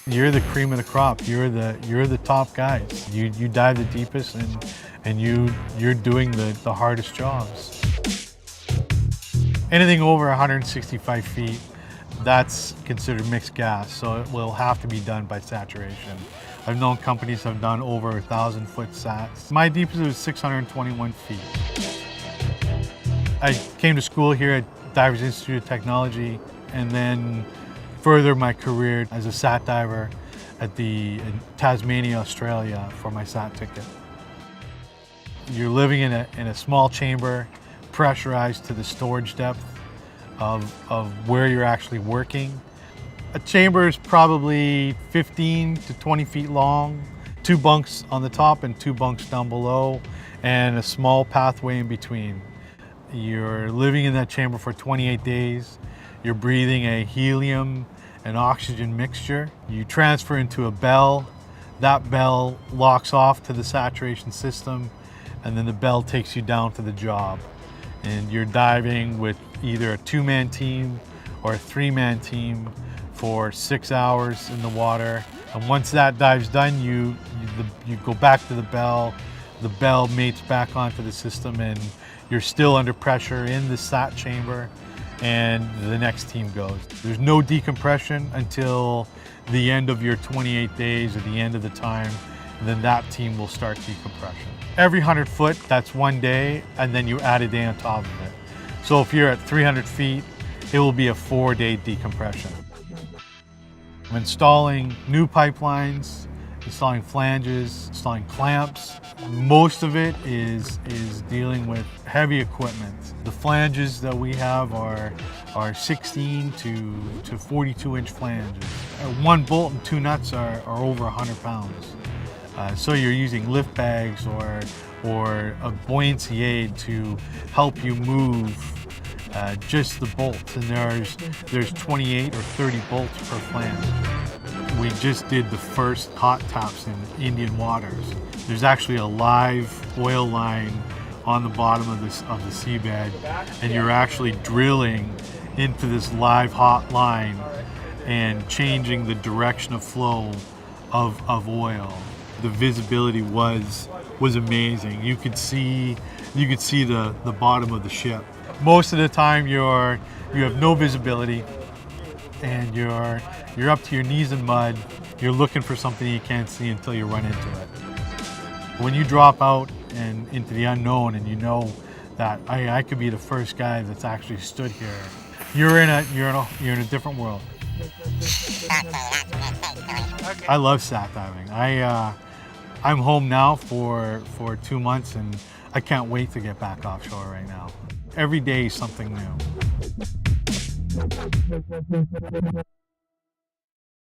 You're the cream of the crop. You're the top guys. You dive the deepest, and you're doing the hardest jobs. Anything over 165 feet, that's considered mixed gas, so it will have to be done by saturation. I've known companies have done over 1,000-foot sats. My deepest was 621 feet. I came to school here at Divers Institute of Technology, and then further my career as a sat diver in Tasmania, Australia for my sat ticket. You're living in a small chamber, pressurized to the storage depth of where you're actually working. A chamber is probably 15 to 20 feet long, 2 bunks on the top and 2 bunks down below, and a small pathway in between. You're living in that chamber for 28 days. You're breathing a helium and oxygen mixture. You transfer into a bell. That bell locks off to the saturation system, and then the bell takes you down to the job. And you're diving with either a 2-man team or a 3-man team for 6 hours in the water. And once that dive's done, you go back to the bell mates back onto the system, and you're still under pressure in the sat chamber, and the next team goes. There's no decompression until the end of your 28 days or the end of the time, and then that team will start decompression. Every 100 foot, that's 1 day, and then you add a day on top of it. So if you're at 300 feet, it will be a 4-day decompression. I'm installing new pipelines, installing flanges, installing clamps. Most of it is dealing with heavy equipment. The flanges that we have are 16 to 42 inch flanges. 1 bolt and 2 nuts are over 100 pounds. So you're using lift bags or a buoyancy aid to help you move just the bolts, and there's 28 or 30 bolts per flange. We just did the first hot taps in Indian waters. There's actually a live oil line on the bottom of the seabed, and you're actually drilling into this live hot line and changing the direction of flow of oil. The visibility was amazing. You could see the bottom of the ship. Most of the time you have no visibility, and you're up to your knees in mud. You're looking for something you can't see until you run into it. When you drop out and into the unknown, and you know that I could be the first guy that's actually stood here, you're in a different world. I love sat diving. I'm home now for 2 months, and I can't wait to get back offshore right now. Every day is something new.